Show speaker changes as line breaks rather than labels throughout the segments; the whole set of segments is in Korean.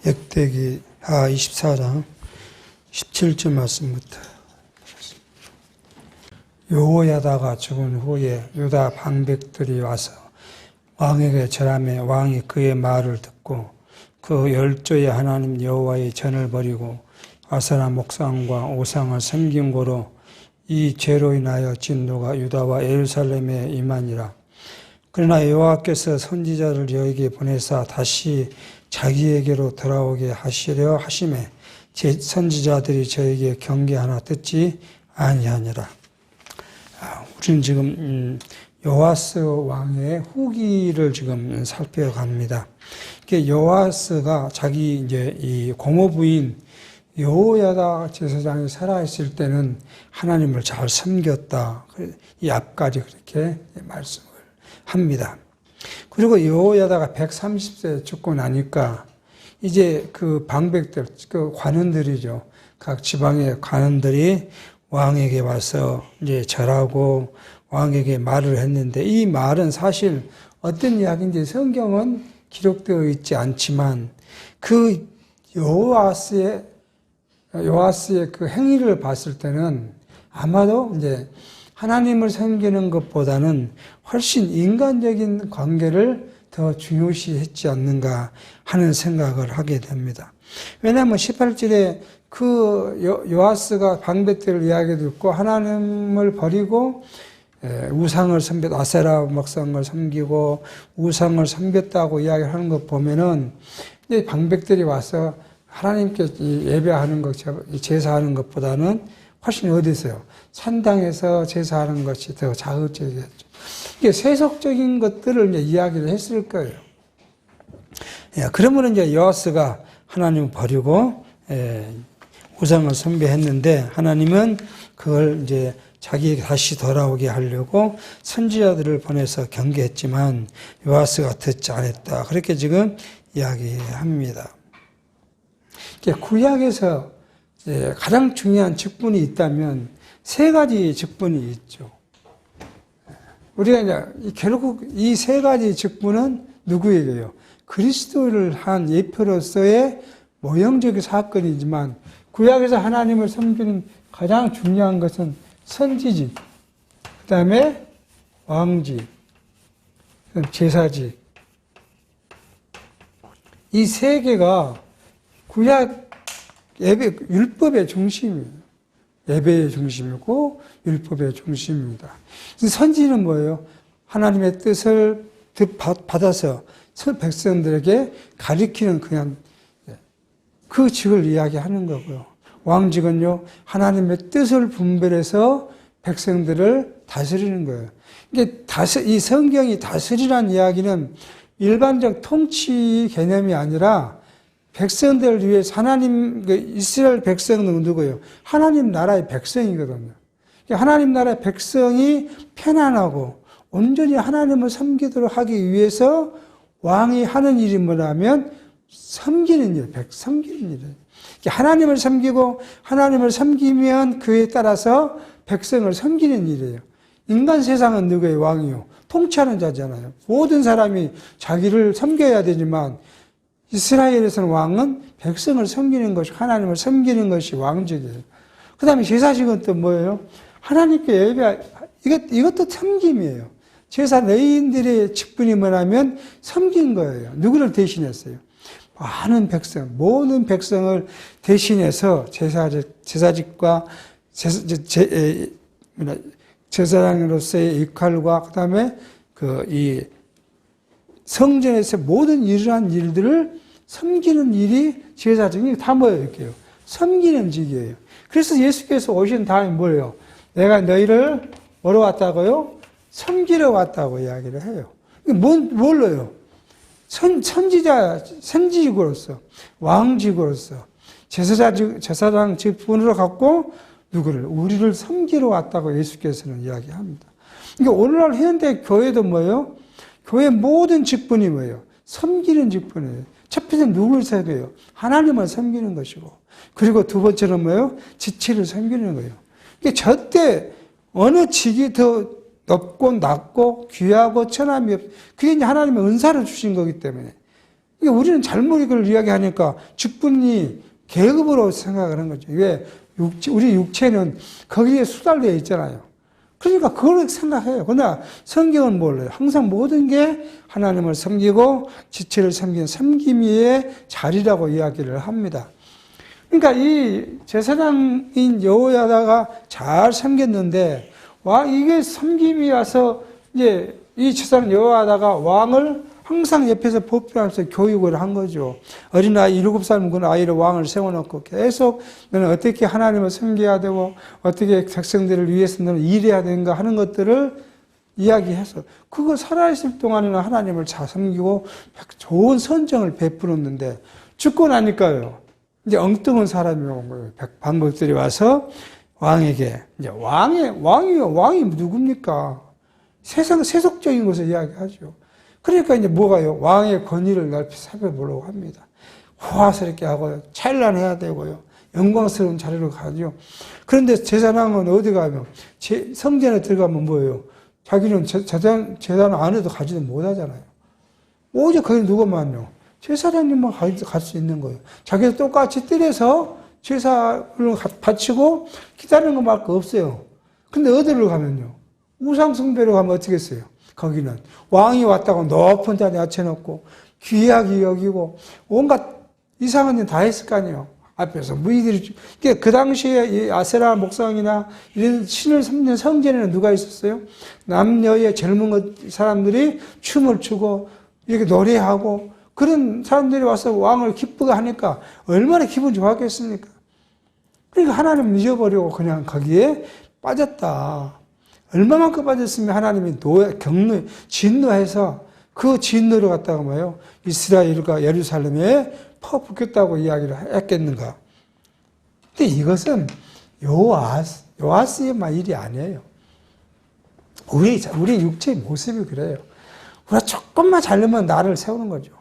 역대기 하 24장 17절 말씀부터. 여호야다가 죽은 후에 유다 방백들이 와서 왕에게 절하매 왕이 그의 말을 듣고 그 열조의 하나님 여호와의 전을 버리고 아세라 목상과 오상을 섬긴 고로 이 죄로 인하여 진노가 유다와 예루살렘에 임하니라. 그러나 여호와께서 선지자를 저에게 보내사 다시 자기에게로 돌아오게 하시려 하심에 선지자들이 저에게 경계하나 듣지 아니하니라. 우리는 지금 요아스 왕의 후기를 지금 살펴갑니다. 요아스가 자기 이제 이 고모부인 여호야다 제사장이 살아있을 때는 하나님을 잘 섬겼다. 이 앞까지 그렇게 말씀을 합니다. 그리고 여호야다가 130세 죽고 나니까 이제 그 방백들, 그 관원들이죠. 각 지방의 관원들이 왕에게 와서 이제 절하고 왕에게 말을 했는데 이 말은 사실 어떤 이야기인지 성경은 기록되어 있지 않지만 그 요아스의 그 행위를 봤을 때는 아마도 이제 하나님을 섬기는 것보다는 훨씬 인간적인 관계를 더 중요시했지 않는가 하는 생각을 하게 됩니다. 왜냐하면 18절에 그 요아스가 방백들을 이야기 듣고 하나님을 버리고 우상을 섬겼다, 아세라 목상을 섬기고 우상을 섬겼다고 이야기하는 것 보면은 이제 방백들이 와서 하나님께 예배하는 것, 제사하는 것보다는 훨씬 어디서요? 산당에서 제사하는 것이 더 자극적이었죠. 이게 세속적인 것들을 이제 이야기를 했을 거예요. 그러면 이제 요아스가 하나님을 버리고 우상을 숭배했는데 하나님은 그걸 이제 자기에게 다시 돌아오게 하려고 선지자들을 보내서 경계했지만 요아스가 듣지 않았다. 그렇게 지금 이야기합니다. 구약에서 가장 중요한 직분이 있다면 세 가지 직분이 있죠. 우리가 이제 결국 이 세 가지 직분은 누구에게요? 그리스도를 한 예표로서의 모형적인 사건이지만 구약에서 하나님을 섬기는 가장 중요한 것은 선지직, 그 다음에 왕직, 제사직. 이 세 개가 구약 율법의 중심이에요. 예배의 중심이고 율법의 중심입니다. 선지는 뭐예요? 하나님의 뜻을 받아서 백성들에게 가리키는 그냥 그 직을 이야기하는 거고요. 왕직은요, 하나님의 뜻을 분별해서 백성들을 다스리는 거예요. 이게 이 성경이 다스리라는 이야기는 일반적 통치 개념이 아니라 백성들을 위해서 하나님, 이스라엘 백성은 누구예요? 하나님 나라의 백성이거든요. 하나님 나라의 백성이 편안하고 온전히 하나님을 섬기도록 하기 위해서 왕이 하는 일이 뭐냐면 섬기는 일, 섬기는 일이에요. 하나님을 섬기고 하나님을 섬기면 그에 따라서 백성을 섬기는 일이에요. 인간 세상은 누구예요? 왕이요. 통치하는 자잖아요. 모든 사람이 자기를 섬겨야 되지만 이스라엘에서는 왕은 백성을 섬기는 것이, 하나님을 섬기는 것이 왕직이에요. 그 다음에 제사직은 또 뭐예요? 하나님께 이것도 섬김이에요. 제사 레인들의 직분이 뭐냐면 섬긴 거예요. 누구를 대신했어요? 많은 백성, 모든 백성을 대신해서 제사직과 제사장으로서의 역할과 그 다음에 이 성전에서 모든 이러한 일들을 섬기는 일이 제사장이 다 뭐예요? 이렇게요. 섬기는 직이에요. 그래서 예수께서 오신 다음에 뭐예요? 내가 너희를 뭐로 왔다고요? 섬기러 왔다고 이야기를 해요. 뭘로요? 선지직으로서, 왕직으로서, 제사장 직분으로 갖고 누구를? 우리를 섬기러 왔다고 예수께서는 이야기합니다. 그러니까 오늘날 현대 교회도 뭐예요? 교회 모든 직분이 뭐예요? 섬기는 직분이에요. 첫 번째는 누구를 섬겨요? 하나님을 섬기는 것이고, 그리고 두 번째는 뭐예요? 지체를 섬기는 거예요. 그러니까 절대 어느 직이 더 높고 낮고 귀하고 천함이 없, 그게 이제 하나님의 은사를 주신 거기 때문에 이게 우리는 잘못 이걸 이야기하니까 직분이 계급으로 생각하는 거죠. 왜? 우리 육체는 거기에 수달되어 있잖아요. 그러니까 그걸 생각해요. 그러나 성경은 몰라요. 항상 모든 게 하나님을 섬기고 지체를 섬기는 섬김의 자리라고 이야기를 합니다. 그러니까 이 제사장인 여호야다가 잘 섬겼는데, 이게 섬김이 와서 이제 이 제사장 여호야다가 왕을 항상 옆에서 보필하면서 교육을 한 거죠. 어린아이 7살 먹은 아이를 왕을 세워놓고 계속 너는 어떻게 하나님을 섬겨야 되고 어떻게 백성들을 위해서 너는 일해야 되는가 하는 것들을 이야기해서 그거 살아있을 동안에는 하나님을 잘 섬기고 좋은 선정을 베풀었는데 죽고 나니까요. 이제 엉뚱한 사람이 온 거예요. 방법들이 와서 왕에게 이제 왕이 누굽니까? 세속적인 것을 이야기하죠. 그러니까 이제 뭐가요? 왕의 권위를 넓히 살펴보려고 합니다. 호화스럽게 하고 찬란해야 되고요. 영광스러운 자리로 가죠. 그런데 제사장은 어디 가면 성전에 들어가면 뭐예요? 자기는 제단 안에도 가지도 못하잖아요. 오직 거기 누구만요? 제사장님만 갈 수 있는 거예요. 자기도 똑같이 뜰에서 제사를 바치고 기다리는 것밖에 없어요. 근데 어디로 가면요? 우상숭배로 가면 어떻게 했어요? 거기는 왕이 왔다고 높은 자리에 앉혀놓고 귀하게 여기고 온갖 이상한 일 다 했을 거 아니에요. 앞에서 무희들이. 그 당시에 이 아세라 목상이나 이런 신을 섬기는 성전에는 누가 있었어요? 남녀의 젊은 사람들이 춤을 추고 이렇게 노래하고 그런 사람들이 와서 왕을 기쁘게 하니까 얼마나 기분 좋았겠습니까? 그러니까 하나님을 잊어버리고 그냥 거기에 빠졌다. 얼마만큼 빠졌으면 하나님이 진노해서 그 진노를 갖다가 뭐예요? 이스라엘과 예루살렘에 퍼붓겠다고 이야기를 했겠는가? 근데 이것은 요아스의 일이 아니에요. 우리 육체의 모습이 그래요. 우리가 조금만 잘하면 나를 세우는 거죠.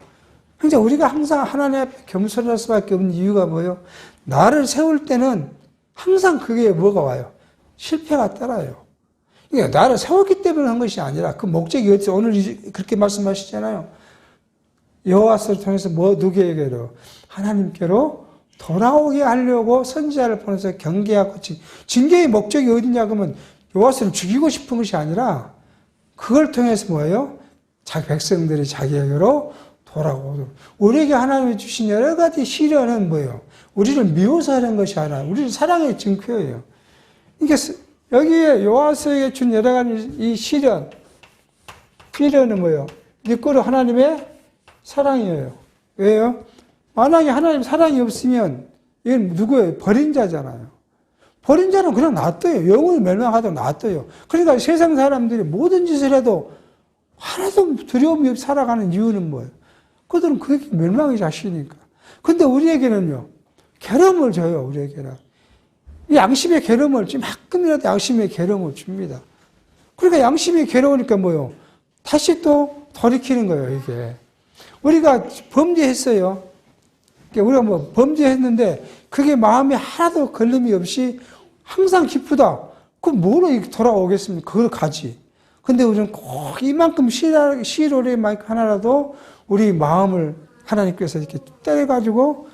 그러니까 우리가 항상 하나님 앞에 겸손할 수밖에 없는 이유가 뭐예요? 나를 세울 때는 항상 그게 뭐가 와요? 실패가 따라요. 그러니까 나를 세웠기 때문에 한 것이 아니라 그 목적이 어디서 오늘 그렇게 말씀하시잖아요. 여호와스를 통해서 누구에게로? 하나님께로 돌아오게 하려고 선지자를 보내서 경계하고 징계의 목적이 어디냐 그러면 여호와스를 죽이고 싶은 것이 아니라 그걸 통해서 뭐예요? 자기 백성들이 자기에게로 돌아오고 우리에게 하나님이 주신 여러 가지 시련은 뭐예요? 우리를 미워서 하는 것이 아니라 우리를 사랑의 증표예요. 그러니까 여기에 여호와스에게 준 여러 가지 이 시련은 뭐예요? 이거로 하나님의 사랑이에요. 왜요? 만약에 하나님 사랑이 없으면 이건 누구예요? 버린 자잖아요. 버린 자는 그냥 놔둬요. 영원히 멸망하도록 놔둬요. 그러니까 세상 사람들이 모든 짓을 해도 하나도 두려움이 없이 살아가는 이유는 뭐예요? 그들은 그게 멸망의 자식이니까. 근데 우리에게는요, 괴로움을 줘요, 우리에게는. 양심의 괴로움을, 조금이라도 양심의 괴로움을 줍니다. 그러니까 양심이 괴로우니까 뭐요? 다시 또 돌이키는 거예요, 이게. 우리가 범죄했어요. 우리가 범죄했는데 그게 마음에 하나도 걸림이 없이 항상 기쁘다. 그럼 뭐로 돌아오겠습니까? 그걸 가지. 근데 우리는 꼭 이만큼 시로리만큼 하나라도 우리 마음을 하나님께서 이렇게 때려가지고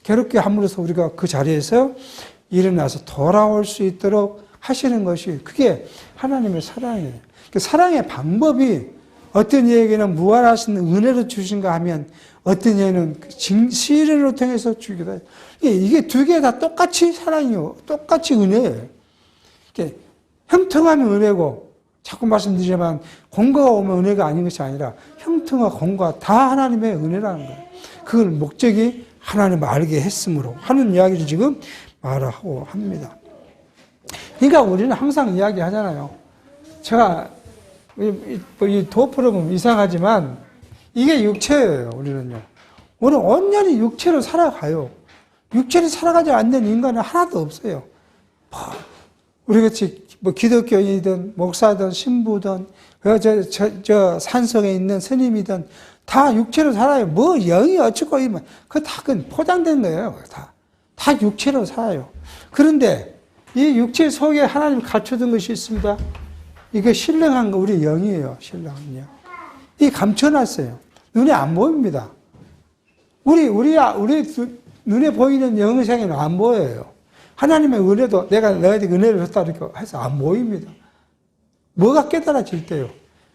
괴롭게 함으로써 우리가 그 자리에서 일어나서 돌아올 수 있도록 하시는 것이 그게 하나님의 사랑이에요. 그 사랑의 방법이 어떤 이에게는 무한하신 은혜로 주신가 하면 어떤 이에는 시련으로 통해서 주기도 해요. 이게 두 개 다 똑같이 사랑이요. 똑같이 은혜예요. 형통하면 은혜고 자꾸 말씀드리지만 공고가 오면 은혜가 아닌 것이 아니라 형통과 공고가 다 하나님의 은혜라는 거예요. 그 목적이 하나님을 알게 했으므로 하는 이야기를 지금 말하고 합니다. 그러니까 우리는 항상 이야기하잖아요. 제가 이 도프로는 이상하지만 이게 육체예요. 우리는요. 우리는 온전히 육체로 살아가요. 육체로 살아가지 않는 인간은 하나도 없어요. 우리같이 기독교인이든 목사든 신부든 저 산속에 있는 스님이든 다 육체로 살아요. 영이 어쩌고 이면 다 포장된 거예요. 다 육체로 살아요. 그런데 이 육체 속에 하나님 갖춰둔 것이 있습니다. 이게 신령한 거 우리 영이에요. 신령한 영. 이 감춰놨어요. 눈에 안 보입니다. 우리 눈에 보이는 영생에는 안 보여요. 하나님의 은혜도 내가 너희에게 은혜를 줬다 이렇게 해서 안 보입니다. 뭐가 깨달아질 때요?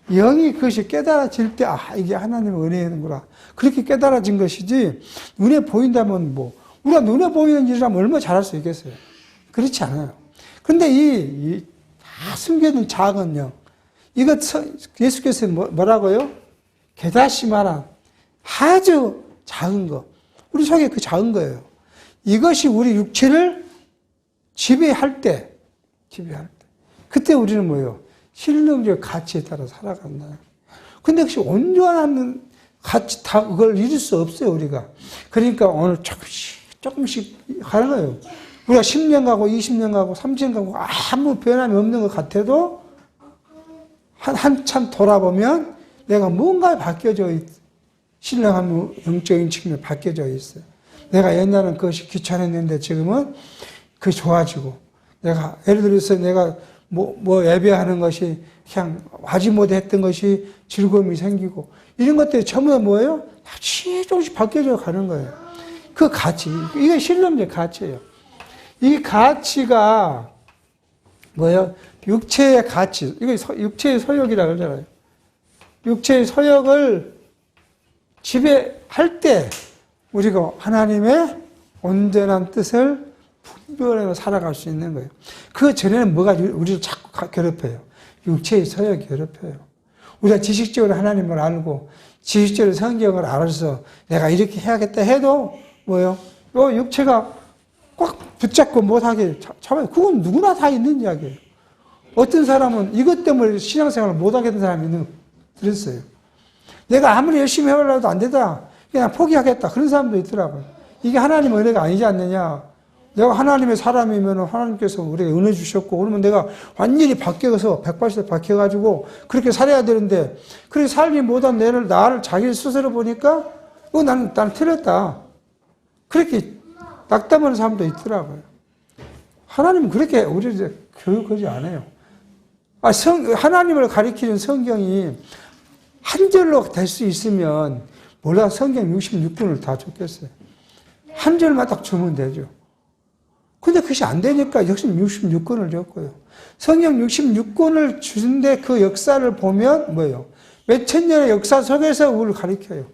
영이 그것이 깨달아질 때, 이게 하나님의 은혜이구나. 그렇게 깨달아진 것이지, 눈에 보인다면 우리가 눈에 보이는 일이라면 얼마나 잘할 수 있겠어요? 그렇지 않아요. 근데 다 숨겨둔 작은 영, 이거 예수께서 뭐라고요? 게다시마란 아주 작은 거. 우리 속에 그 작은 거예요. 이것이 우리 육체를 지배할 때, 그때 우리는 뭐예요? 신령적 가치에 따라 살아간다. 근데 혹시 온전한 가치 다 그걸 잃을 수 없어요, 우리가. 그러니까 오늘 조금씩 가는 거예요. 우리가 10년 가고 20년 가고 30년 가고 아무 변함이 없는 것 같아도 한참 돌아보면 내가 뭔가 바뀌어져 있어. 신령한 영적인 측면이 바뀌어져 있어요. 내가 옛날엔 그것이 귀찮았는데 지금은 그게 좋아지고, 내가 예를 들어서 내가 예배하는 것이 그냥 하지 못했던 것이 즐거움이 생기고, 이런 것들이 전부 다 뭐예요? 조금씩 바뀌어져 가는 거예요. 그 가치, 이게 신령적 가치예요. 이 가치가 뭐예요? 육체의 가치, 이거 육체의 소욕이라고 그러잖아요. 육체의 소욕을 지배할 때 우리가 하나님의 온전한 뜻을 분별하며 살아갈 수 있는 거예요. 그 전에는 뭐가 우리를 자꾸 괴롭혀요? 육체의 소욕이 괴롭혀요. 우리가 지식적으로 하나님을 알고 지식적으로 성경을 알아서 내가 이렇게 해야겠다 해도 뭐예요? 요 육체가 꽉 붙잡고 못하게 잡아요. 그건 누구나 다 있는 이야기예요. 어떤 사람은 이것 때문에 신앙생활을 못하게 된 사람이 있는 거 들었어요. 내가 아무리 열심히 해보려도 안 되다. 그냥 포기하겠다. 그런 사람도 있더라고요. 이게 하나님의 은혜가 아니지 않느냐. 내가 하나님의 사람이면 하나님께서 우리에게 은혜 주셨고, 그러면 내가 완전히 바뀌어서 180도 바뀌어가지고 그렇게 살아야 되는데, 그렇게 살지 못한 나를 자기 스스로 보니까 나는 틀렸다. 그렇게 낙담하는 사람도 있더라고요. 하나님은 그렇게 우리를 교육하지 않아요. 하나님을 가리키는 성경이 한 절로 될 수 있으면 몰라 성경 66권을 다 줬겠어요. 한 절만 딱 주면 되죠. 근데 그것이 안 되니까 역시 66권을 줬고요. 성경 66권을 주는데 그 역사를 보면 뭐예요? 몇천 년의 역사 속에서 우리를 가리켜요.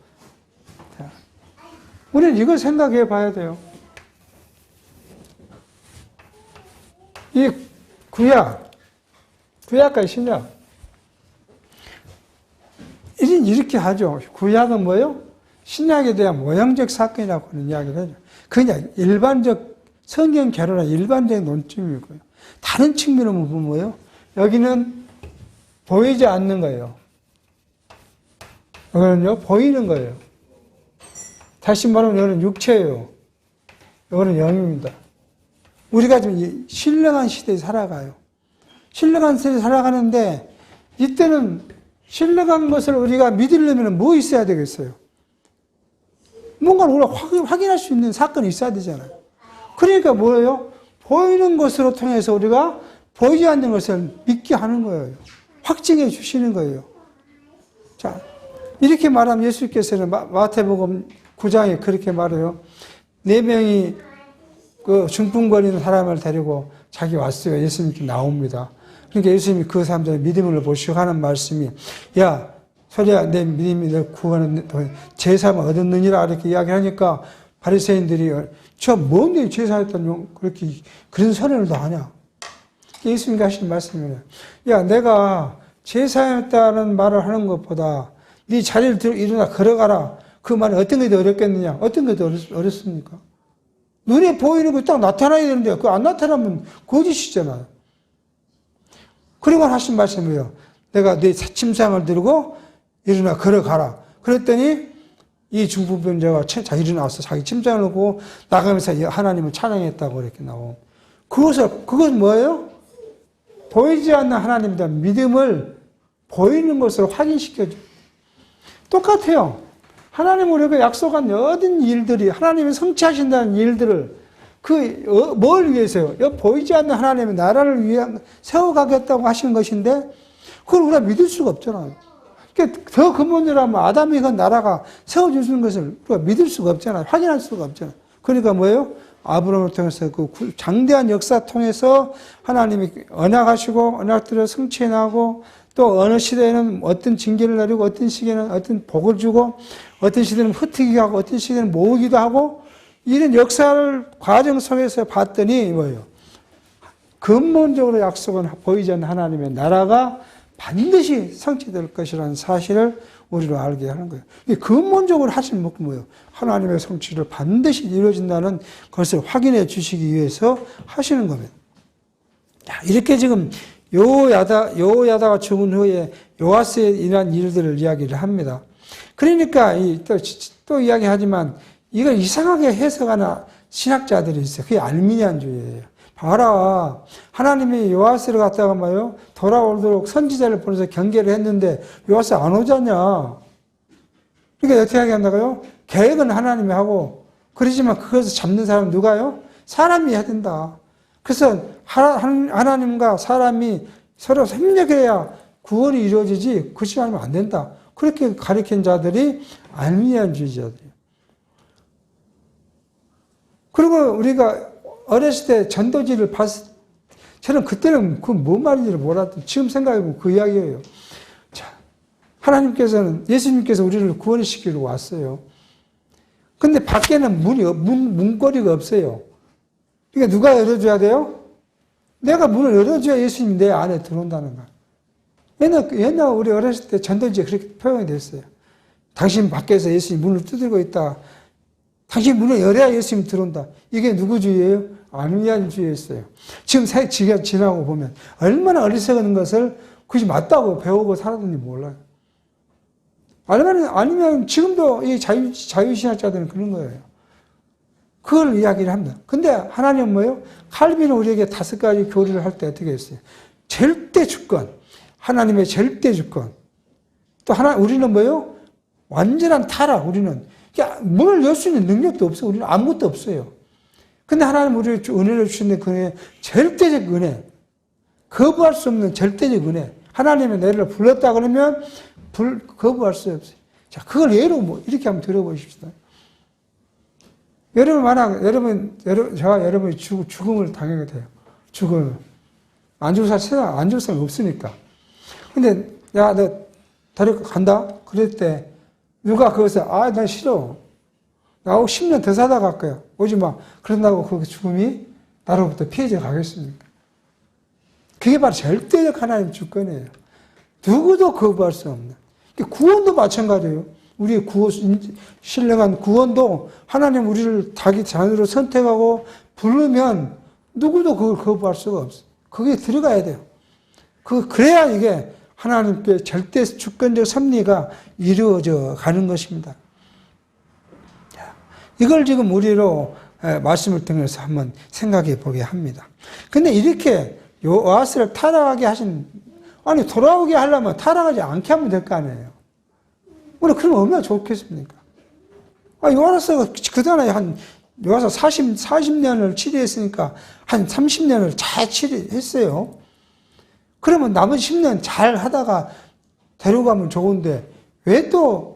자, 우리는 이걸 생각해 봐야 돼요. 이 구약과 신약. 이렇게 하죠. 구약은 뭐예요? 신약에 대한 모형적 사건이라고 하는 이야기를 하죠. 그냥 일반적 성경 개론의 일반적인 논점이고요. 다른 측면으로 보면 뭐예요? 여기는 보이지 않는 거예요. 여기는요, 보이는 거예요. 다시 말하면 여기는 육체예요. 여기는 영입니다. 우리가 지금 신령한 시대에 살아가요. 신령한 시대에 살아가는데, 이때는 신령한 것을 우리가 믿으려면 뭐 있어야 되겠어요? 뭔가 우리가 확인할 수 있는 사건이 있어야 되잖아요. 그러니까 뭐예요? 보이는 것으로 통해서 우리가 보이지 않는 것을 믿게 하는 거예요. 확증해 주시는 거예요. 자, 이렇게 말하면 예수께서는 마태복음 9장에 그렇게 말해요. 4명이 그 중풍거리는 사람을 데리고 자기 왔어요. 예수님께 나옵니다. 그러니까 예수님이 그 사람들의 믿음을 보시고 하는 말씀이, 야, 소리야, 내 믿음이 널 구하는 제사만 얻었느니라 이렇게 이야기하니까 바리새인들이 저 뭔데 제사했다는 그렇게 그런 소리를 다 하냐? 예수님이 하신 말씀이에요. 야, 내가 제사했다는 말을 하는 것보다 네 자리를 들어 일어나 걸어가라. 그 말이 어떤 게 더 어렵겠느냐? 어떤 게 더 어렵습니까? 눈에 보이는 거 딱 나타나야 되는데 그거 안 나타나면 거짓이잖아요. 그리고 하신 말씀이에요. 내가 네 침상을 들고 일어나 걸어가라. 그랬더니 이 중풍병자가 일어나서 자기 침상을 놓고 나가면서 하나님을 찬양했다고 이렇게 나오고. 그것은 뭐예요? 보이지 않는 하나님에 대한 믿음을 보이는 것으로 확인시켜줘. 똑같아요. 하나님 우리가 약속한 모든 일들이 하나님이 성취하신다는 일들을 뭘 위해서요? 보이지 않는 하나님의 나라를 위해 세워가겠다고 하시는 것인데 그걸 우리가 믿을 수가 없잖아요. 그러니까 더 근본적으로 하면 아담이 그 나라가 세워주는 것을 우리가 믿을 수가 없잖아요. 확인할 수가 없잖아요. 그러니까 뭐예요? 아브라함을 통해서 그 장대한 역사 통해서 하나님이 언약하시고 언약들을 성취해 나가고 또 어느 시대에는 어떤 징계를 내리고 어떤 시기에는 어떤 복을 주고 어떤 시대는 흩트기도 하고 어떤 시대는 모으기도 하고 이런 역사를 과정 속에서 봤더니 뭐예요? 근본적으로 약속은 보이지 않는 하나님의 나라가 반드시 성취될 것이라는 사실을 우리로 알게 하는 거예요. 근본적으로 하신 목표 뭐예요? 하나님의 성취를 반드시 이루어진다는 것을 확인해 주시기 위해서 하시는 겁니다. 이렇게 지금 여호야다가 죽은 후에 요아스에 인한 일들을 이야기를 합니다. 그러니까 또 이야기하지만 이걸 이상하게 해석하는 신학자들이 있어요. 그게 알미니안주의예요. 봐라. 하나님이 요아스를 갖다가 뭐요? 돌아오도록 선지자를 보내서 경계를 했는데 요아스 안 오잖냐. 그러니까 어떻게 하게 한다고요? 계획은 하나님이 하고 그러지만 그것을 잡는 사람은 누가요? 사람이 해야 된다. 그래서 하나님과 사람이 서로 협력해야 구원이 이루어지지 그렇지 않으면 안 된다. 그렇게 가르친 자들이 알미니안주의자들이에요. 그리고 우리가 어렸을 때 전도지를 봤을 때 저는 그때는 그 뭔 말인지를 몰랐던 지금 생각해보면 그 이야기예요. 자, 예수님께서 우리를 구원시키러 왔어요. 근데 밖에는 문고리가 없어요. 그러니까 누가 열어줘야 돼요? 내가 문을 열어줘야 예수님이 내 안에 들어온다는 거야. 옛날 우리 어렸을 때 전도지에 그렇게 표현이 됐어요. 당신 밖에서 예수님 문을 두드리고 있다. 당신 문을 열어야 예수님이 들어온다. 이게 누구 주의예요? 알미니안주의였어요. 지금 시간 지나고 보면 얼마나 어리석은 것을 그것이 맞다고 배우고 살았는지 몰라요. 아니면 지금도 이 자유신학자들은 그런 거예요. 그걸 이야기를 합니다. 근데 하나님은 뭐예요? 칼빈은 우리에게 5가지 교리를 할 때 어떻게 했어요? 절대 주권. 하나님의 절대 주권. 또 우리는 뭐예요? 완전한 타락. 우리는 문을 열 수 있는 능력도 없어요. 우리는 아무것도 없어요. 근데 하나님 우리에게 은혜를 주시는데 그 절대적 은혜. 거부할 수 없는 절대적 은혜. 하나님의 나를 불렀다 그러면 거부할 수 없어요. 자, 그걸 예로 이렇게 한번 들어보십시다. 제가 여러분이 죽음을 당하게 돼요. 죽음을. 안 죽을 사람 없으니까. 근데, 야, 너 데리고 간다? 그럴 때, 누가 거기서, 난 싫어. 나하고 10년 더 살다 갈 거야. 오지 마. 그런다고 그 죽음이 나로부터 피해져 가겠습니까? 그게 바로 절대적 하나님 주권이에요. 누구도 거부할 수 없는. 구원도 마찬가지예요. 우리의 신령한 구원도 하나님 우리를 자기 자녀로 선택하고 부르면 누구도 그걸 거부할 수가 없어요. 거기에 들어가야 돼요. 그래야 이게 하나님께 절대 주권적 섭리가 이루어져 가는 것입니다. 이걸 지금 우리로 말씀을 통해서 한번 생각해 보게 합니다. 근데 이렇게 요아스를 타락하게 돌아오게 하려면 타락하지 않게 하면 될 거 아니에요. 우리 그럼 얼마나 좋겠습니까? 요아스가 그동안에 요아스 40년을 치료했으니까 한 30년을 잘 치료했어요. 그러면 남은 10년 잘 하다가 데려가면 좋은데 왜 또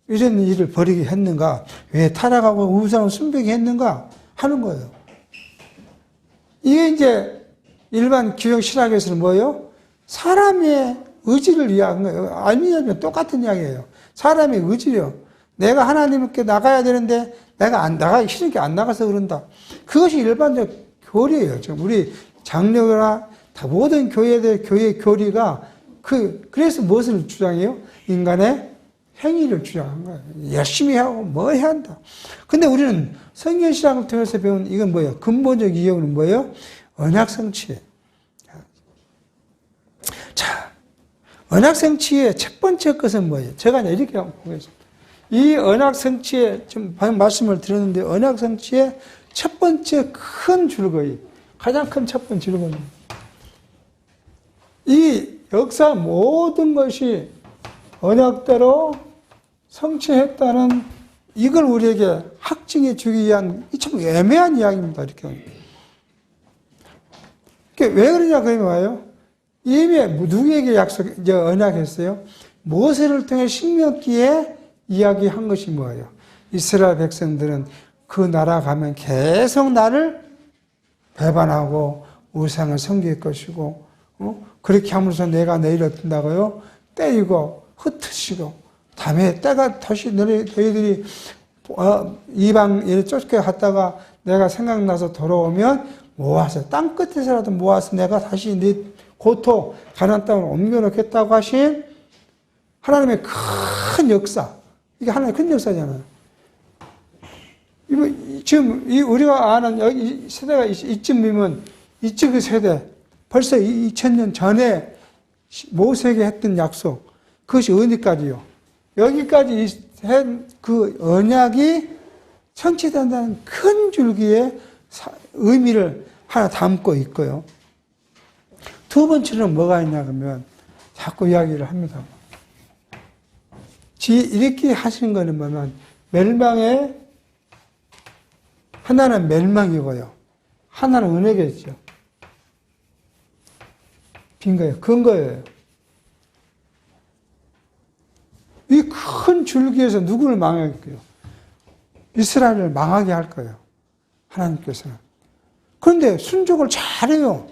이런 일을 벌이게 했는가? 왜 타락하고 우상을 숨기게 했는가? 하는 거예요. 이게 이제 일반 기독 신학에서는 뭐예요? 사람의 의지를 이야기한 거예요. 알미니안은 똑같은 이야기예요. 사람의 의지요. 내가 하나님께 나가야 되는데 내가 나가기 싫으니까 안 나가서 그런다. 그것이 일반적 교리예요. 지금 우리 장로나 모든 교회의 교리가 그래서 무엇을 주장해요? 인간의 행위를 주장한 거예요. 열심히 하고 뭐 해야 한다. 근데 우리는 성경신학을 통해서 배운 이건 뭐예요? 근본적 이유는 뭐예요? 언약 성취예요. 자, 언약 성취의 첫 번째 것은 뭐예요? 제가 이렇게 한번 보겠습니다. 이 언약 성취의 좀 방금 말씀을 드렸는데 언약 성취의 첫 번째 큰 줄거리, 가장 큰 첫 번째 줄거리. 이 역사 모든 것이 언약대로 성취했다는 이걸 우리에게 확증해 주기 위한 참 애매한 이야기입니다. 이렇게. 왜 그러냐 그러면 와요? 이미 누구에게 언약했어요? 모세를 통해 신명기에 이야기한 것이 뭐예요? 이스라엘 백성들은 그 나라 가면 계속 나를 배반하고 우상을 섬길 것이고, 그렇게 하면서 내가 내일 어떤다고요? 때리고 흩으시고, 다음에 때가 다시 너희들이 이방에 쫓겨갔다가 내가 생각나서 돌아오면 모아서 땅끝에서라도 모아서 내가 다시 네 고토 가나안 땅으로 옮겨놓겠다고 하신 하나님의 큰 역사. 이게 하나님의 큰 역사잖아요. 이거 지금 우리가 아는 여기 세대가 이쯤이면 이쪽 세대 벌써 2000년 전에 모세에게 했던 약속, 그것이 언제까지요? 여기까지 그 언약이 성취된다는 큰 줄기의 의미를 하나 담고 있고요. 두 번째는 뭐가 있냐 그러면 자꾸 이야기를 합니다. 이렇게 하시는 거는 뭐냐면 하나는 멸망이고요. 하나는 은혜겠죠. 빈거예요. 근거예요. 이 큰 줄기에서 누구를 망하게요? 이스라엘을 망하게 할 거예요. 하나님께서는. 그런데 순종을 잘해요.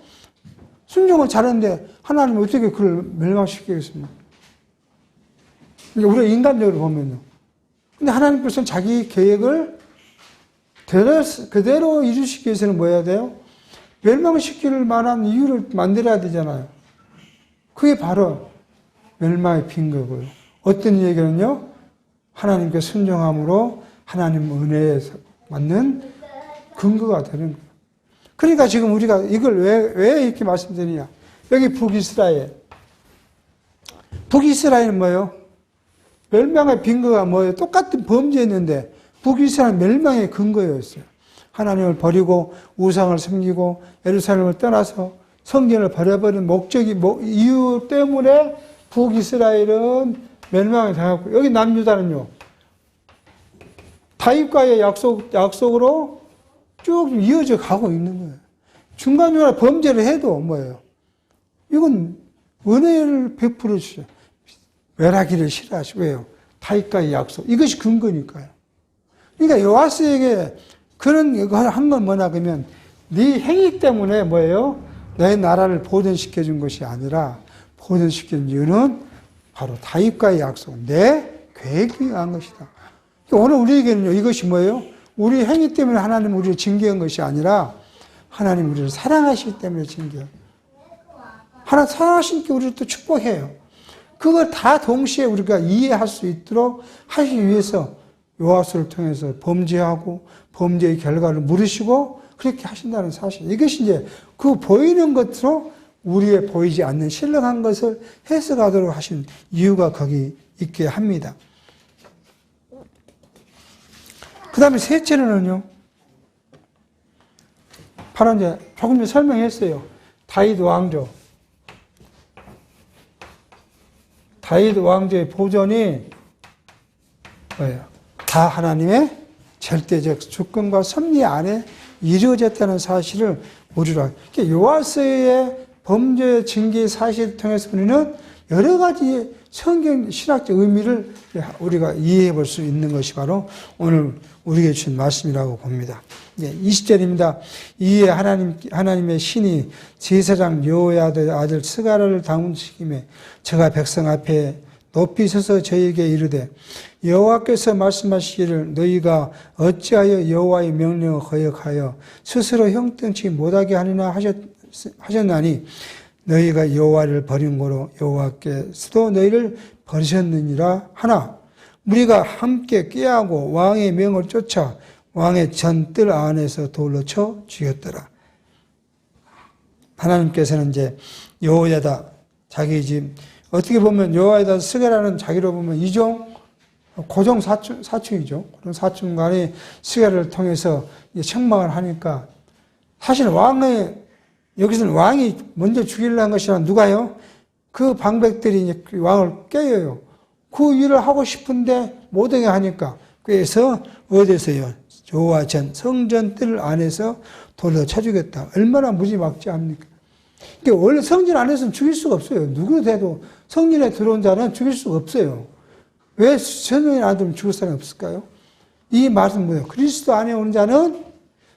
순종을 잘하는데 하나님은 어떻게 그를 멸망시키겠습니까? 우리가 인간적으로 보면요. 근데 하나님께서는 자기 계획을 그대로 이루시기 위해서는 뭐 해야 돼요? 멸망시킬 만한 이유를 만들어야 되잖아요. 그게 바로 멸망의 빈거고요. 어떤 얘기는요? 하나님께 순종함으로 하나님 은혜에 맞는 근거가 되는 거예요. 그러니까 지금 우리가 이걸 왜 이렇게 말씀드리냐? 여기 북이스라엘. 북이스라엘은 뭐예요? 멸망의 빈거가 뭐예요? 똑같은 범죄였는데 북이스라엘 멸망의 근거였어요. 하나님을 버리고 우상을 섬기고 예루살렘을 떠나서 성전을 버려버린 이유 때문에 북이스라엘은 멸망을 당했고, 여기 남유다는요, 다윗과의 약속으로 쭉 이어져 가고 있는 거예요. 중간중간에 범죄를 해도 뭐예요? 이건 은혜를 베풀어 주셔. 멸하기를 싫어하시고, 왜요? 다윗과의 약속. 이것이 근거니까요. 그러니까 요아스에게 그런 거 한 건 뭐냐 그러면 네 행위 때문에 뭐예요? 내 나라를 보존시켜 준 것이 아니라 보존시켜 준 이유는 바로 다윗과의 약속, 내 계획에 의한 것이다. 오늘 우리에게는요, 이것이 뭐예요? 우리 행위 때문에 하나님 우리를 징계한 것이 아니라 하나님 우리를 사랑하시기 때문에 징계해요. 하나님 사랑하시니까 우리를 또 축복해요. 그걸 다 동시에 우리가 이해할 수 있도록 하시기 위해서 요아스를 통해서 범죄하고 범죄의 결과를 물으시고 그렇게 하신다는 사실. 이것이 이제 그 보이는 것으로 우리의 보이지 않는 신령한 것을 해석하도록 하신 이유가 거기 있게 합니다. 그 다음에 셋째로는요, 바로 이제 조금 전에 설명했어요. 다윗 왕조. 다윗 왕조의 보존이 뭐예요? 다 하나님의 절대적 주권과 섭리 안에 이루어졌다는 사실을 우리로 요아스의 범죄 징계 사실을 통해서 우리는 여러 가지 성경 신학적 의미를 우리가 이해해 볼 수 있는 것이 바로 오늘 우리에게 주신 말씀이라고 봅니다. 20절입니다. 이에 하나님의 신이 제사장 여호야다의 아들 스가랴를 당운시키매 저가 백성 앞에 높이 서서 저에게 이르되 여호와께서 말씀하시기를 너희가 어찌하여 여호와의 명령을 거역하여 스스로 형통치 못하게 하느냐 하셨나니 너희가 여호와를 버린 거로 여호와께서도 너희를 버리셨느니라 하나 우리가 함께 꾀하고 왕의 명을 쫓아 왕의 전뜰 안에서 돌로 쳐 죽였더라. 하나님께서는 이제 여호야다 자기 집 어떻게 보면 여호야다 스가랴는 자기로 보면 이종 고종 사촌이죠. 그런 사촌 간에 스가랴를 통해서 책망을 하니까 사실 여기서는 왕이 먼저 죽이려는 것이라 누가요? 그 방백들이 이제 왕을 깨요. 그 일을 하고 싶은데 못하게 하니까 그래서 어디서요? 여호와 전 성전 뜰 안에서 돌로 쳐주겠다. 얼마나 무지막지합니까? 그러니까 원래 성전 안에서는 죽일 수가 없어요. 누구도 돼도 성전에 들어온 자는 죽일 수가 없어요. 왜 성전에 안 들어오면 죽을 사람이 없을까요? 이 말은 뭐예요? 그리스도 안에 오는 자는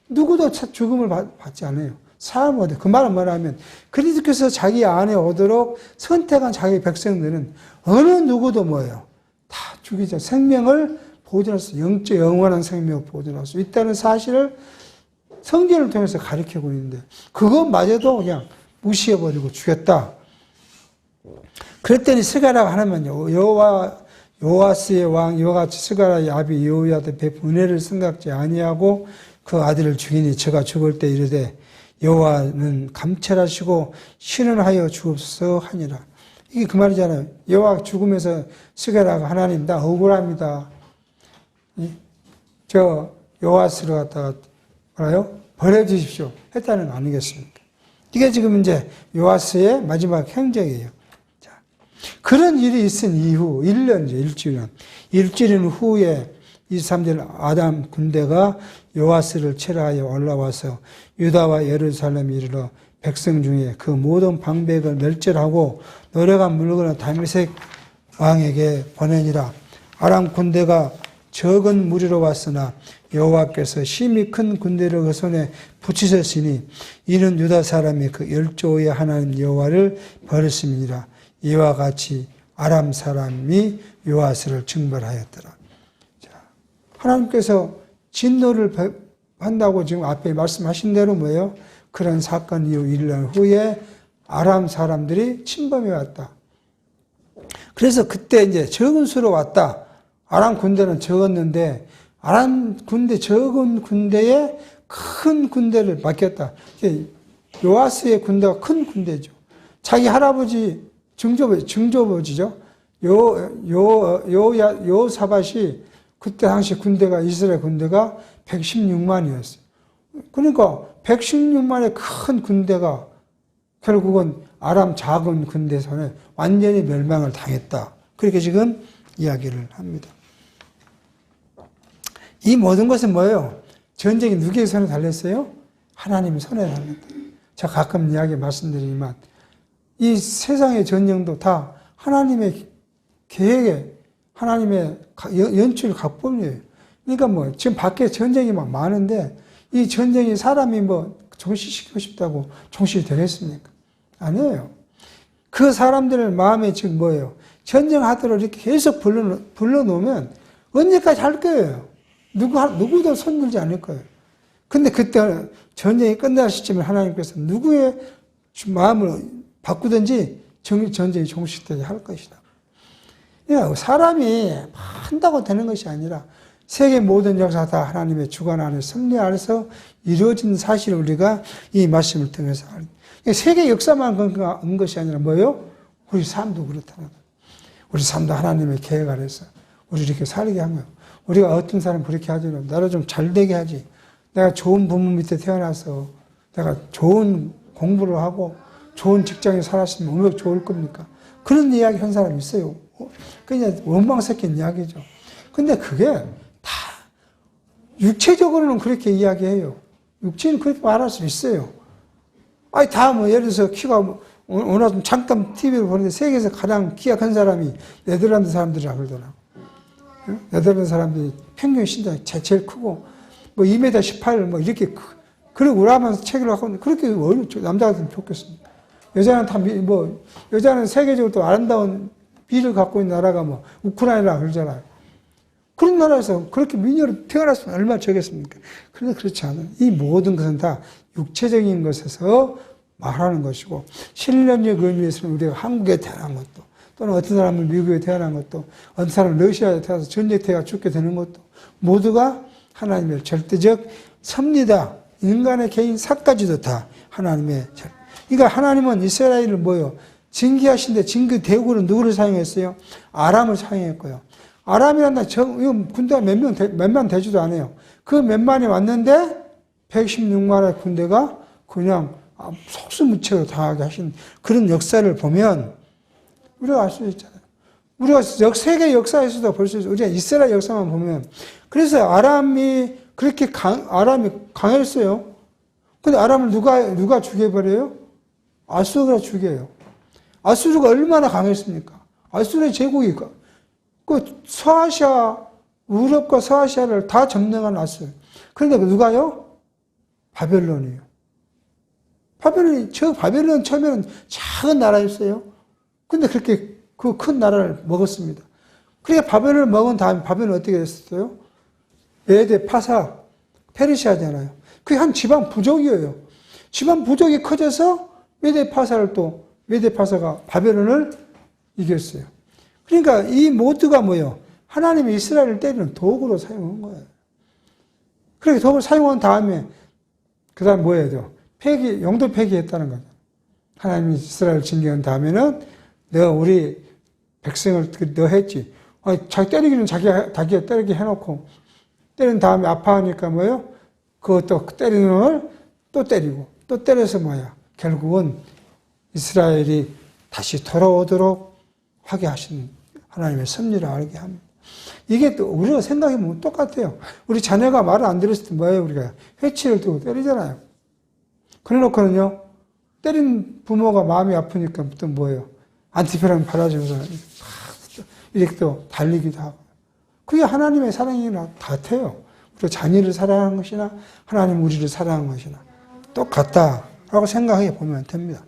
누구도 죽음을 받지 않아요. 사람은 어디? 그 말은 뭐냐면 그리스도께서 자기 안에 오도록 선택한 자기 백성들은 어느 누구도 뭐예요? 다 죽이죠. 생명을 보존할 수, 영원한 생명을 보존할 수 있다는 사실을 성경을 통해서 가르치고 있는데 그것마저도 그냥 무시해버리고 죽였다. 그랬더니 스가랴가 하나만요. 요아스의 왕 이와 같이 스가랴의 아비 여호야도 베푼 은혜를 생각지 아니하고 그 아들을 죽이니 저가 죽을 때 이르되 여호와는 감찰하시고 신원하여 주옵소서 하니라. 이게 그 말이잖아요. 여호와 죽으면서 스가랴가 하나님 나 억울합니다. 저 요아스를 갖다가 뭐라요? 버려주십시오. 했다는 거 아니겠습니까? 이게 지금 이제 요아스의 마지막 행적이에요. 자, 그런 일이 있은 이후 1년이죠. 1주년 후에 23절 아담 군대가 요아스를 체라하여 올라와서 유다와 예루살렘에 이르러 백성 중에 그 모든 방백을 멸절하고 노래간 물건을 다메섹 왕에게 보내니라. 아람 군대가 적은 무리로 왔으나 여호와께서 심히 큰 군대를 그 손에 붙이셨으니 이는 유다 사람이 그 열조의 하나님 여호와를 버렸음이니라. 이와 같이 아람 사람이 요아스를 징벌하였더라. 자, 하나님께서 진노를 한다고 지금 앞에 말씀하신 대로 뭐예요? 그런 사건 이후 1년 후에 아람 사람들이 침범해 왔다. 그래서 그때 이제 적은 수로 왔다. 아람 군대는 적었는데 아람 군대 적은 군대에 큰 군대를 맡겼다. 요아스의 군대가 큰 군대죠. 자기 할아버지 증조버지죠. 요사밧이 그때 당시 군대가 이스라엘 군대가 116만이었어요. 그러니까 116만의 큰 군대가 결국은 아람 작은 군대 손에 완전히 멸망을 당했다. 그렇게 지금 이야기를 합니다. 이 모든 것은 뭐예요? 전쟁이 누구의 손에 달렸어요? 하나님의 손에 달렸다. 제가 가끔 이야기 말씀드리지만 이 세상의 전쟁도 다 하나님의 계획에 하나님의 연출 각본이에요. 그러니까 뭐 지금 밖에 전쟁이 막 많은데 이 전쟁이 사람이 뭐 종식시키고 싶다고 종식이 되겠습니까? 아니에요. 그 사람들 마음에 지금 뭐예요? 전쟁하도록 이렇게 계속 불러놓으면 언제까지 할 거예요. 누구도 손들지 않을 거예요. 근데 그때 전쟁이 끝날 시점에 하나님께서 누구의 마음을 바꾸든지 전쟁이 종식되게 할 것이다. 그러니까 사람이 한다고 되는 것이 아니라 세계 모든 역사 다 하나님의 주관 안에 섭리 안에서 이루어진 사실을 우리가 이 말씀을 통해서 그러니까 세계 역사만 은 것이 아니라 뭐예요? 우리 삶도 그렇다는 거예요. 우리 삶도 하나님의 계획 아래서 우리 이렇게 살게 한 거예요. 우리가 어떤 사람 그렇게 하지 나를 좀 잘되게 하지. 내가 좋은 부모 밑에 태어나서 내가 좋은 공부를 하고 좋은 직장에 살았으면 얼마나 좋을 겁니까? 그런 이야기 한 사람이 있어요. 그냥 원망 섞인 이야기죠. 근데 그게 다 육체적으로는 그렇게 이야기해요. 육체는 그렇게 말할 수 있어요. 아니 다 뭐 예를 들어서 키가 오늘 잠깐 TV를 보는데 세계에서 가장 키가 큰 사람이 네덜란드 사람들이라고 그러더라고. 네덜란드 사람들이 평균 신장이 제일 크고 뭐 2m 18 뭐 이렇게 그리고 우라하면서 책을 갖고 그렇게 남자 같으면 좋겠습니까? 여자는 다 뭐 여자는 세계적으로 또 아름다운 비를 갖고 있는 나라가 뭐 우크라이나라 그러잖아요. 그런 나라에서 그렇게 미녀로 태어났으면 얼마나 좋겠습니까? 그런데 그렇지 않아요. 이 모든 것은 다 육체적인 것에서 말하는 것이고 신령적 의미에서는 우리가 한국에 태어난 것도 또는 어떤 사람은 미국에 태어난 것도 어떤 사람은 러시아에 태어나서 전쟁터가 죽게 되는 것도 모두가 하나님의 절대적 섭리다. 인간의 개인 사까지도 다 하나님의 그러니까 하나님은 이스라엘을 뭐요? 징계하신데 징계 대우는 누구를 사용했어요? 아람을 사용했고요. 아람이란다. 군대가 몇만 되지도 않아요. 그 몇만이 왔는데 116만의 군대가 그냥 속수무책으로 당하게 하신 그런 역사를 보면 우리가 알 수 있잖아요. 우리가 세계 역사에서도 볼 수 있어요. 우리가 이스라엘 역사만 보면 그래서 아람이 아람이 강했어요. 근데 아람을 누가 죽여버려요? 아수르가 죽여요. 아수르가 얼마나 강했습니까? 아수르의 제국이 그 서아시아, 유럽과 서아시아를 다 점령한 아수르. 그런데 누가요? 바벨론이에요. 바벨론 처음에는 작은 나라였어요. 근데 그렇게 그 큰 나라를 먹었습니다. 그러니까 바벨론을 먹은 다음에 바벨론은 어떻게 됐어요? 메데, 파사, 페르시아잖아요. 그게 한 지방 부족이에요. 지방 부족이 커져서 메데 파사가 바벨론을 이겼어요. 그러니까 이 모두가 뭐예요? 하나님이 이스라엘을 때리는 도구로 사용한 거예요. 그렇게 도구를 사용한 다음에 그 다음 뭐 해야 돼요? 영도 폐기했다는 거죠. 하나님이 이스라엘을 징계한 다음에는 내가 우리 백성을 너 했지. 자기 때리기는 자기가 때리게 해놓고 때린 다음에 아파하니까 뭐예요? 그것도 때리는 걸 또 때리고 또 때려서 뭐야? 결국은 이스라엘이 다시 돌아오도록 하게 하신 하나님의 섭리를 알게 합니다. 이게 또 우리가 생각해보면 똑같아요. 우리 자녀가 말을 안 들었을 때 뭐예요? 우리가 회치를 두고 때리잖아요. 그래놓고는요, 때린 부모가 마음이 아프니까 또 뭐예요? 안티페라민 발라주면서 이렇게 또 달리기도 하고. 그게 하나님의 사랑이나 같아요. 우리가 자녀를 사랑하는 것이나 하나님 우리를 사랑하는 것이나 똑같다라고 생각해 보면 됩니다.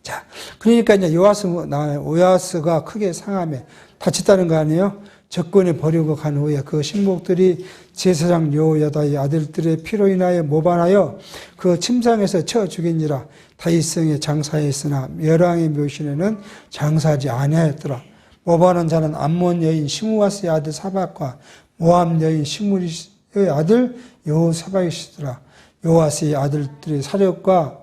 자, 그러니까 이제 요아스가 크게 상함에 다쳤다는 거 아니에요? 적군에 버리고 간 후에 그 신복들이 제사장 여호야다의 아들들의 피로 인하여 모반하여 그 침상에서 쳐 죽이니라. 다윗성에 장사했으나 멸왕의 묘실에는 장사하지 아니하였더라. 모반한 자는 암몬 여인 시므아스의 아들 사박과 모압 여인 시므리의 아들 여호사박이시더라. 요아스의 아들들의 사력과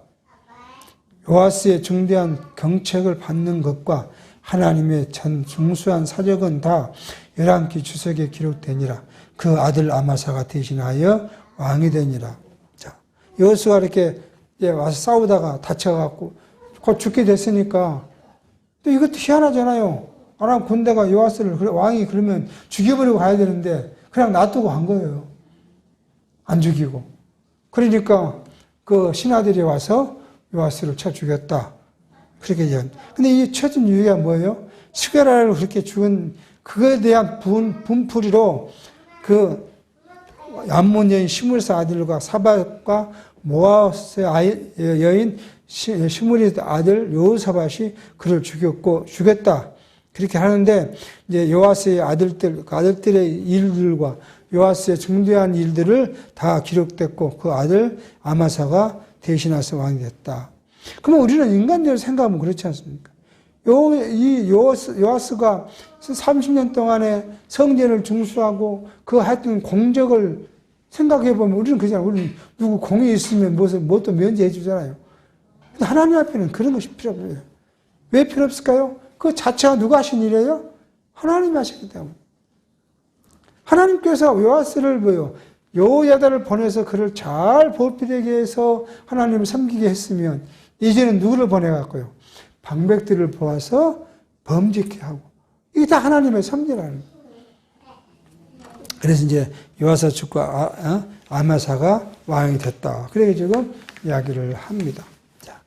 요아스의 중대한 경책을 받는 것과 하나님의 전 중수한 사력은 다 열왕기 주석에 기록되니라. 그 아들 아마사가 대신하여 왕이 되니라. 자, 여호수아가 이렇게 와서 싸우다가 다쳐갖고 곧 죽게 됐으니까 또 이것도 희한하잖아요. 아람 군대가 요아스를 왕이 그러면 죽여버리고 가야 되는데 그냥 놔두고 간 거예요. 안 죽이고. 그러니까 그 신하들이 와서 요아스를 쳐 죽였다. 그렇게 얘기한. 근데 이 쳐진 이유가 뭐예요? 스게라를 그렇게 죽은 그거에 대한 분풀이로 그 암몬 여인 시므리스 아들과 사박과 모압의 여인 시므리 아들 여호사밧이 그를 죽였다. 그렇게 하는데 이제 요아스의 아들들의 일들과 요아스의 중대한 일들을 다 기록됐고 그 아들 아마사가 대신해서 왕이 됐다. 그러면 우리는 인간적으로 생각하면 그렇지 않습니까? 요아스가 30년 동안에 성전을 중수하고 그 하여튼 공적을 생각해보면 우리는 그잖아요. 우리는 누구 공이 있으면 또 면제해 주잖아요. 근데 하나님 앞에는 그런 것이 필요 없어요. 왜 필요 없을까요? 그 자체가 누가 하신 일이에요? 하나님이 하셨기 때문에. 하나님께서 요아스를 여호야다를 보내서 그를 잘 보필하게 해서 하나님을 섬기게 했으면 이제는 누구를 보내갖고요? 방백들을 보아서 범죄케 하고. 이게 다 하나님의 섭리라는 거예요. 그래서 이제 요아스 죽고 아마사가 왕이 됐다. 그렇게 지금 이야기를 합니다. 자,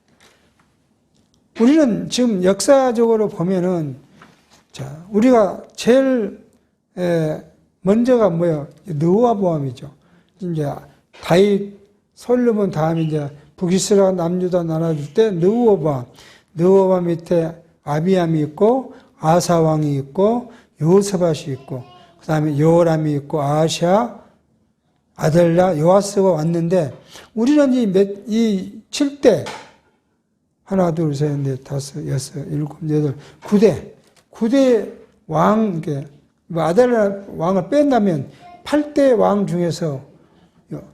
우리는 지금 역사적으로 보면은 자, 우리가 제일 먼저가 뭐예요? 느호보암이죠. 이제 다윗, 솔로몬 다음에 이제 북이스라엘 남유다 나눠줄 때 느호보암 밑에 아비암이 있고 아사 왕이 있고 여호사밧이 있고 그 다음에 여호람이 있고 아하시아, 아델라, 요아스가 왔는데 우리는 이 7대 하나, 둘, 셋, 넷, 다섯, 여섯, 일곱, 여덟, 9대 왕, 아델라 왕을 뺀다면 8대 왕 중에서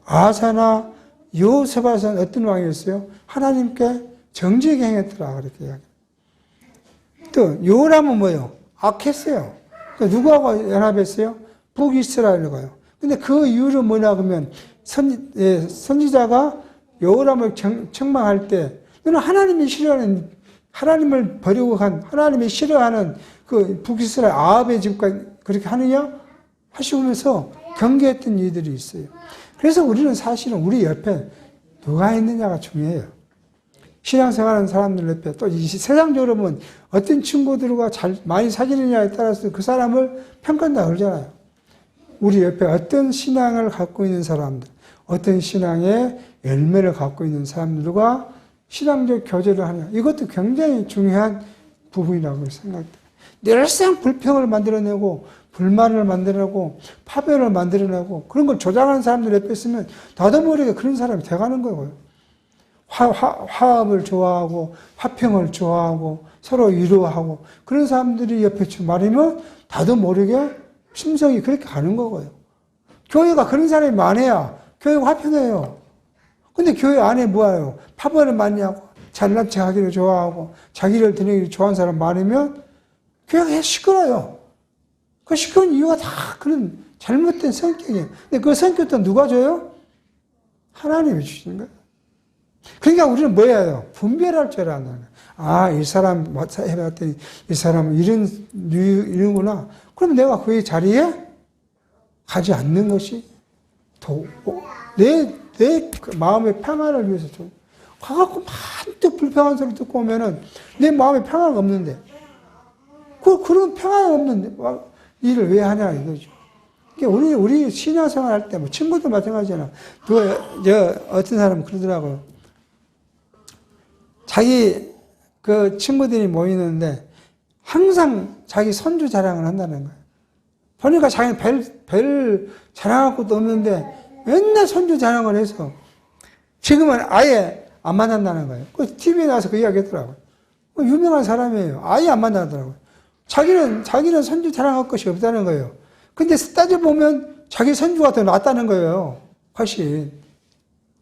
아사나 여호사밧은 어떤 왕이었어요? 하나님께 정직하게 행했더라 그렇게 이야기. 또 요람은 뭐예요? 악했어요. 그러니까 누구하고 연합했어요? 북이스라엘과요. 근데 그 이유는 뭐냐 그러면 선지자가 요람을 책망할 때 너는 하나님을 버리고 간 하나님이 싫어하는 그 북이스라엘 아합의 집과 그렇게 하느냐 하시면서 경계했던 이들이 있어요. 그래서 우리는 사실은 우리 옆에 누가 있느냐가 중요해요. 신앙생활하는 사람들 옆에 또 세상적으로 보면 어떤 친구들과 많이 사귀느냐에 따라서 그 사람을 평가한다 그러잖아요. 우리 옆에 어떤 신앙을 갖고 있는 사람들, 어떤 신앙의 열매를 갖고 있는 사람들과 신앙적 교제를 하냐. 이것도 굉장히 중요한 부분이라고 생각돼요. 늘상 불평을 만들어내고 불만을 만들어내고 파멸을 만들어내고 그런 걸 조장하는 사람들 옆에 있으면 나도 모르게 그런 사람이 돼가는 거고요. 화합을 좋아하고 화평을 좋아하고 서로 위로하고 그런 사람들이 옆에 말이면 나도 모르게 심성이 그렇게 가는 거고요. 교회가 그런 사람이 많아야 교회가 화평해요. 근데 교회 안에 뭐예요? 파벌을 많이 하고 잘난 체 하기를 좋아하고 자기를 드러내기를 좋아하는 사람 많으면 교회가 시끄러워요. 그 시끄러운 이유가 다 그런 잘못된 성격이에요. 근데 그 성격도 누가 줘요? 하나님이 주시는 거예요. 그러니까 우리는 뭐예요? 분별할 줄 알아야 하는 거예요. 이 사람 해봤더니 이 사람은 이런구나. 그럼 내가 그 자리에 가지 않는 것이 내 마음의 평안을 위해서 좀 가갖고 만뜩 불평한 소리 듣고 오면은 내 마음에 평화가 없는데 그런 평화가 없는데 일을 왜 하냐 이거죠. 우리 신앙생활 할 때 뭐 친구도 마찬가지잖아. 어떤 사람은 그러더라고요. 자기 그 친구들이 모이는데 항상 자기 손주 자랑을 한다는 거예요. 보니까 자기는 별 자랑할 것도 없는데 맨날 손주 자랑을 해서 지금은 아예 안 만난다는 거예요. 그 TV에 나와서 그 이야기 했더라고요. 유명한 사람이에요. 아예 안 만나더라고요. 자기는 손주 자랑할 것이 없다는 거예요. 근데 따져보면 자기 손주가 더 낫다는 거예요. 훨씬.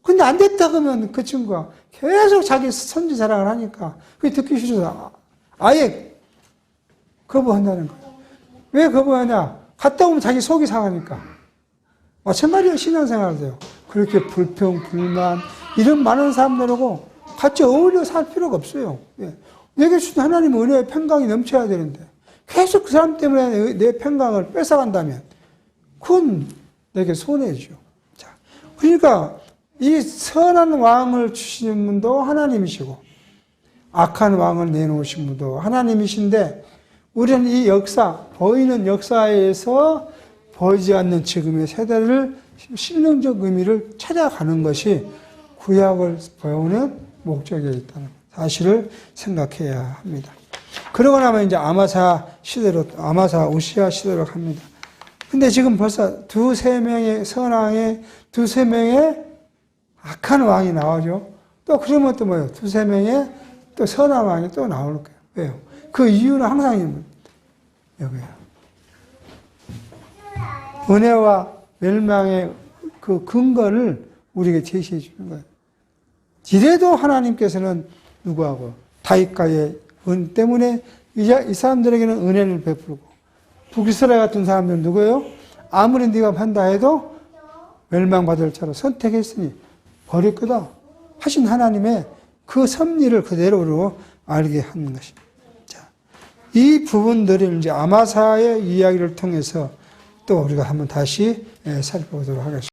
근데 안 됐다 그러면 그 친구가 계속 자기 손주 자랑을 하니까 그게 듣기 싫어서 아예 거부한다는 거예요. 왜 거부하냐? 갔다 오면 자기 속이 상하니까. 마찬가지로 신앙생활을 해요. 그렇게 불평, 불만 이런 많은 사람들하고 같이 어울려 살 필요가 없어요. 내게 주신 하나님은 은혜의 평강이 넘쳐야 되는데 계속 그 사람 때문에 내 평강을 뺏어간다면 그건 내게 손해죠. 자, 그러니까 이 선한 왕을 주시는 분도 하나님이시고 악한 왕을 내놓으신 분도 하나님이신데 우리는 이 보이는 역사에서 보이지 않는 지금의 세대를 신령적 의미를 찾아가는 것이 구약을 배우는 목적에 있다는 사실을 생각해야 합니다. 그러고 나면 이제 아마사 우시아 시대로 갑니다. 근데 지금 벌써 두세 명의 선왕의 두세 명의 악한 왕이 나오죠. 또 그러면 또 뭐예요? 두세 명의 또 선한 왕이 또 나올 거예요. 왜요? 그 이유는 항상 여기에요. 은혜와 멸망의 그 근거를 우리에게 제시해 주는 거예요. 이래도 하나님께서는 누구하고 다윗과의 은 때문에 이 사람들에게는 은혜를 베풀고 북이스라엘 같은 사람들은 누구예요? 아무리 네가 한다 해도 멸망받을 자로 선택했으니 버릴 거다 하신 하나님의 그 섭리를 그대로 알게 하는 것입니다. 자, 이 부분들을 이제 아마사의 이야기를 통해서 또 우리가 한번 다시 살펴보도록 하겠습니다.